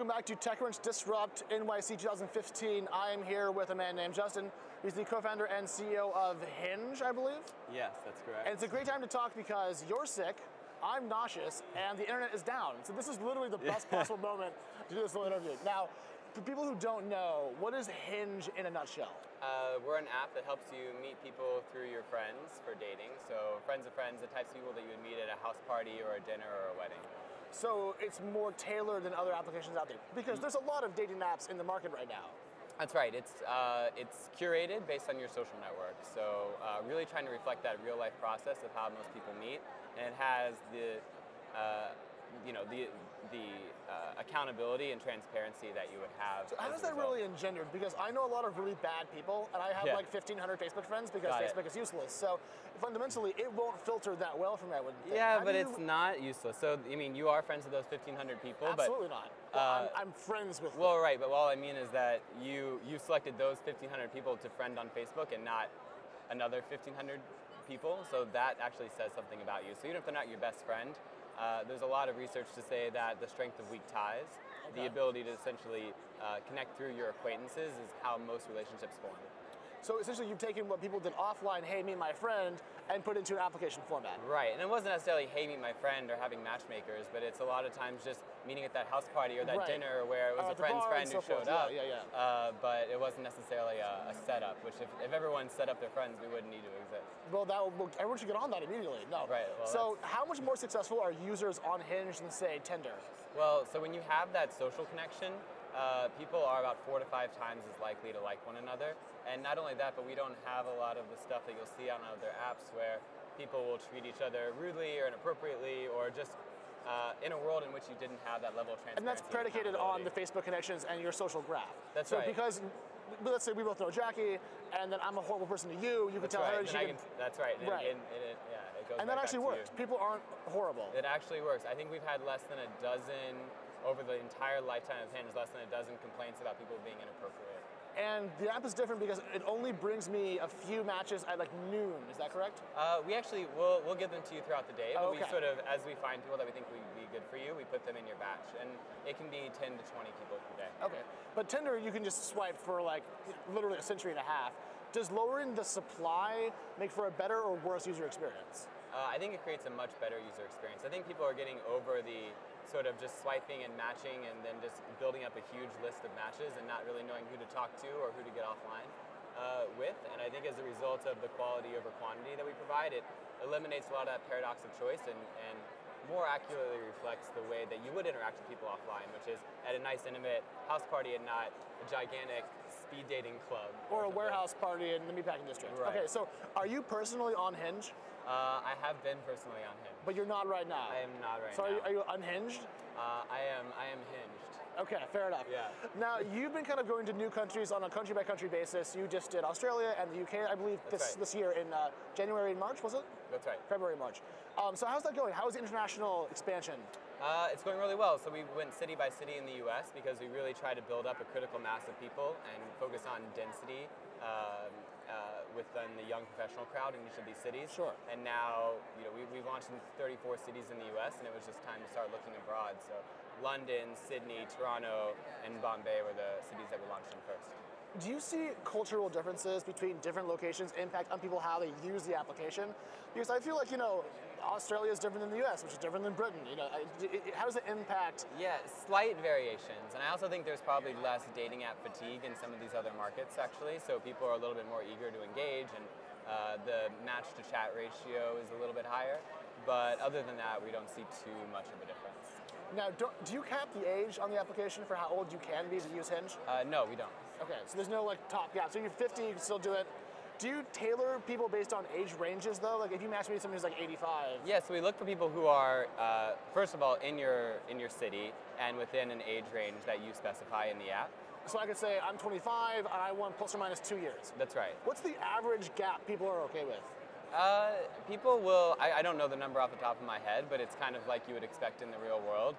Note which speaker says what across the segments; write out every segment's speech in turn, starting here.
Speaker 1: Welcome back to TechCrunch Disrupt NYC 2015. I am here with a man named Justin. He's the co-founder and CEO of Hinge, I believe.
Speaker 2: Yes, that's correct.
Speaker 1: And it's a great time to talk because you're sick, I'm nauseous, and the internet is down. So this is literally the best possible moment to do this little interview. Now, for people who don't know, what is Hinge in a nutshell?
Speaker 2: We're an app that helps you meet people through your friends for dating. So friends of friends, the types of people that you would meet at a house party or a dinner or a wedding.
Speaker 1: So it's more tailored than other applications out there because there's a lot of dating apps in the market right now.
Speaker 2: That's right. It's curated based on your social network. So really trying to reflect that real life process of how most people meet, and it has the accountability and transparency that you would have.
Speaker 1: So how is that really engendered? Because I know a lot of really bad people, and I have like 1,500 Facebook friends because Facebook is useless. So fundamentally, it won't filter that well for me, I wouldn't think.
Speaker 2: Yeah, but it's not useless. So, I mean, you are friends with those 1,500 people.
Speaker 1: Absolutely not. Well, I'm friends with them.
Speaker 2: Well, right, but all I mean is that you selected those 1,500 people to friend on Facebook and not another 1,500 people. So that actually says something about you. So even if they're not your best friend, there's a lot of research to say that the strength of weak ties, the ability to essentially connect through your acquaintances, is how most relationships form.
Speaker 1: So essentially you've taken what people did offline, hey, meet my friend, and put it into an application format.
Speaker 2: Right, and it wasn't necessarily, hey, meet my friend, or having matchmakers, but it's a lot of times just meeting at that house party or that dinner where it was a friend's friend who showed up. But it wasn't necessarily a setup, which if everyone set up their friends, we wouldn't need to exist.
Speaker 1: Well, everyone should get on that immediately. No.
Speaker 2: Right. Well,
Speaker 1: so how much more successful are users on Hinge than, say, Tinder?
Speaker 2: Well, so when you have that social connection, people are about 4 to 5 times as likely to like one another. And not only that, but we don't have a lot of the stuff that you'll see on other apps where people will treat each other rudely or inappropriately, or just in a world in which you didn't have that level of transparency.
Speaker 1: And that's predicated on the Facebook connections and your social graph.
Speaker 2: That's right.
Speaker 1: So because, let's say we both know Jackie, and then I'm a horrible person to you, you can tell her.
Speaker 2: That's right.
Speaker 1: Right.
Speaker 2: It goes
Speaker 1: and that actually works. People aren't horrible.
Speaker 2: It actually works. I think we've had less than a dozen, over the entire lifetime of Hinge, less than a dozen complaints about people being inappropriate.
Speaker 1: And the app is different because it only brings me a few matches at like noon. Is that correct?
Speaker 2: We actually we'll give them to you throughout the day. But
Speaker 1: okay.
Speaker 2: We sort of, as we find people that we think would be good for you, we put them in your batch, and it can be 10 to 20 people per day.
Speaker 1: Okay, but Tinder you can just swipe for like literally a century and a half. Does lowering the supply make for a better or worse user experience?
Speaker 2: I think it creates a much better user experience. I think people are getting over the sort of just swiping and matching and then just building up a huge list of matches and not really knowing who to talk to or who to get offline with. And I think as a result of the quality over quantity that we provide, it eliminates a lot of that paradox of choice and more accurately reflects the way that you would interact with people offline, which is at a nice, intimate house party and not a gigantic speed dating club.
Speaker 1: Or a warehouse party in the meatpacking district.
Speaker 2: Right.
Speaker 1: Okay, so are you personally on Hinge?
Speaker 2: I have been personally on Hinge.
Speaker 1: But you're not right now?
Speaker 2: I am not right now.
Speaker 1: So are you unhinged?
Speaker 2: I am hinged.
Speaker 1: Okay, fair enough.
Speaker 2: Yeah.
Speaker 1: Now, you've been kind of going to new countries on a country-by-country basis. You just did Australia and the UK, I believe, this year in January and March, was it?
Speaker 2: That's right.
Speaker 1: February, March. So how's that going? How is the international expansion?
Speaker 2: It's going really well. So we went city by city in the US because we really try to build up a critical mass of people and focus on density within the young professional crowd in each of these cities.
Speaker 1: Sure.
Speaker 2: And now, we've launched in 34 cities in the US, and it was just time to start looking abroad. So London, Sydney, Toronto, and Bombay were the cities that we launched in first.
Speaker 1: Do you see cultural differences between different locations impact on people how they use the application? Because I feel like, Australia is different than the US, which is different than Britain. How does it impact?
Speaker 2: Yeah, slight variations. And I also think there's probably less dating app fatigue in some of these other markets, actually. So people are a little bit more eager to engage, and the match to chat ratio is a little bit higher. But other than that, we don't see too much of a difference.
Speaker 1: Now, do you cap the age on the application for how old you can be to use Hinge?
Speaker 2: No, we don't.
Speaker 1: Okay, so there's no top gap. So you're 50, you can still do it. Do you tailor people based on age ranges though? Like if you match me with someone who's like 85?
Speaker 2: Yeah, so we look for people who are, first of all, in your city and within an age range that you specify in the app.
Speaker 1: So I could say I'm 25 and I want plus or minus 2 years.
Speaker 2: That's right.
Speaker 1: What's the average gap people are okay with?
Speaker 2: People will, I don't know the number off the top of my head, but it's kind of like you would expect in the real world.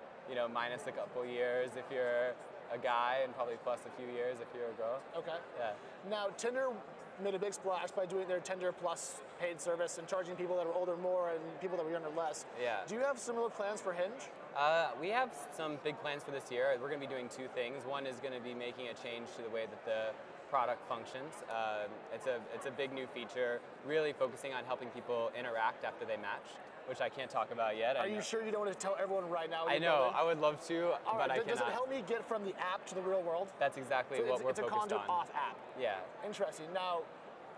Speaker 2: Minus a couple years if you're a guy and probably plus a few years if you're a girl.
Speaker 1: Okay.
Speaker 2: Yeah.
Speaker 1: Now, Tinder made a big splash by doing their Tinder Plus paid service and charging people that are older more and people that were younger less.
Speaker 2: Yeah.
Speaker 1: Do you have similar plans for Hinge?
Speaker 2: We have some big plans for this year. We're going to be doing two things. One is going to be making a change to the way that the product functions. It's a big new feature, really focusing on helping people interact after they match, which I can't talk about yet.
Speaker 1: Are you sure you don't want to tell everyone right now?
Speaker 2: I know. I would love to, but I cannot.
Speaker 1: Does it help me get from the app to the real world?
Speaker 2: That's exactly what we're focused on.
Speaker 1: It's a conduit off app.
Speaker 2: Yeah.
Speaker 1: Interesting. Now,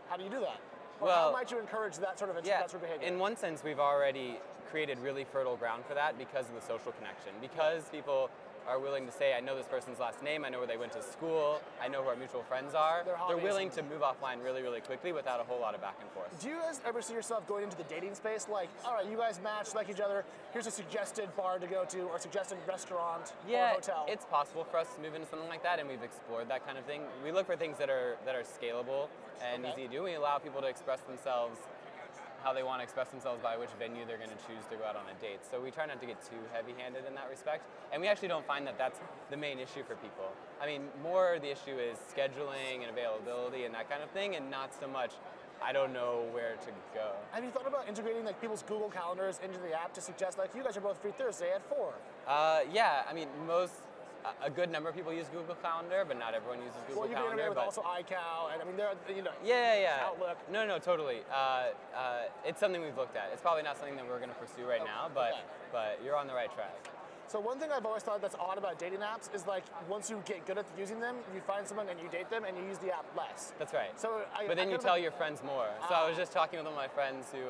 Speaker 1: how do you do that?
Speaker 2: Well,
Speaker 1: how might you encourage that sort of behavior?
Speaker 2: In one sense, we've already created really fertile ground for that because of the social connection. Because people are willing to say, I know this person's last name, I know where they went to school, I know who our mutual friends are. They're willing to move offline really, really quickly without a whole lot of back and forth.
Speaker 1: Do you guys ever see yourself going into the dating space? Like, all right, you guys match, like each other, here's a suggested bar to go to or suggested restaurant or hotel.
Speaker 2: It's possible for us to move into something like that, and we've explored that kind of thing. We look for things that are scalable and easy to do. We allow people to express themselves how they want to express themselves by which venue they're going to choose to go out on a date. So we try not to get too heavy-handed in that respect. And we actually don't find that that's the main issue for people. I mean, more the issue is scheduling and availability and that kind of thing, and not so much, I don't know where to go.
Speaker 1: Have you thought about integrating like people's Google calendars into the app to suggest like, you guys are both free Thursday at 4?
Speaker 2: Yeah, I mean, a good number of people use Google Calendar, but not everyone uses Google Calendar.
Speaker 1: Well, you can integrate with also iCal, and I mean, Outlook.
Speaker 2: No, totally. It's something we've looked at. It's probably not something that we're going to pursue right now, but you're on the right track.
Speaker 1: So one thing I've always thought that's odd about dating apps is like once you get good at using them, you find someone and you date them and you use the app less.
Speaker 2: That's right.
Speaker 1: So
Speaker 2: but then you tell your friends more. So I was just talking with one of my friends who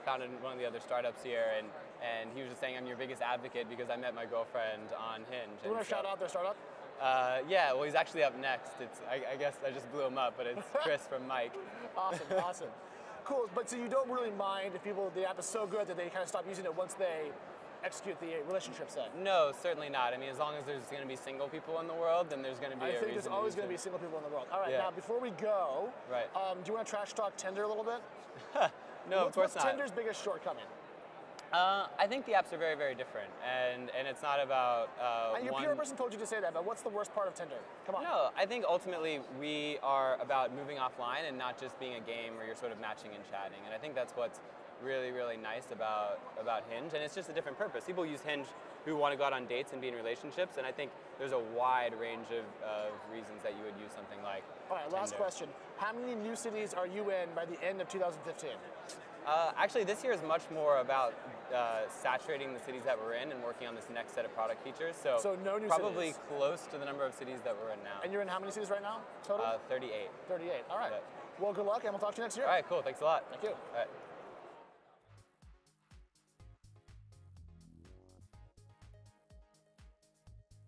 Speaker 2: founded one of the other startups here, and he was just saying, I'm your biggest advocate because I met my girlfriend on Hinge.
Speaker 1: Do you want to shout out their startup?
Speaker 2: Yeah, well, he's actually up next. I guess I just blew him up, but it's Chris from Mike.
Speaker 1: Awesome. Cool, but so you don't really mind if the app is so good that they kind of stop using it once they execute the relationship set?
Speaker 2: No, certainly not. I mean, as long as there's going to be single people in the world, then there's going to be a reason.
Speaker 1: I think there's always going to be single people in the world. All right, now before we go, do you want to trash talk Tinder a little bit?
Speaker 2: No, of course not.
Speaker 1: What's Tinder's biggest shortcoming?
Speaker 2: I think the apps are very, very different, and it's not about
Speaker 1: and your PR person told you to say that, but what's the worst part of Tinder? Come on.
Speaker 2: No, I think ultimately we are about moving offline and not just being a game where you're sort of matching and chatting, and I think that's what's really, really nice about Hinge, and it's just a different purpose. People use Hinge who want to go out on dates and be in relationships, and I think there's a wide range of reasons that you would use something like
Speaker 1: All right, last question. How many new cities are you in by the end of 2015?
Speaker 2: Actually, this year is much more about saturating the cities that we're in and working on this next set of product features. So
Speaker 1: no new
Speaker 2: probably
Speaker 1: cities.
Speaker 2: close to the number of cities that we're in now.
Speaker 1: And you're in how many cities right now, total?
Speaker 2: 38.
Speaker 1: 38, all right.
Speaker 2: Yep.
Speaker 1: Well, good luck, and we'll talk to you next year.
Speaker 2: All right, cool. Thanks a lot.
Speaker 1: Thank you.
Speaker 2: All right.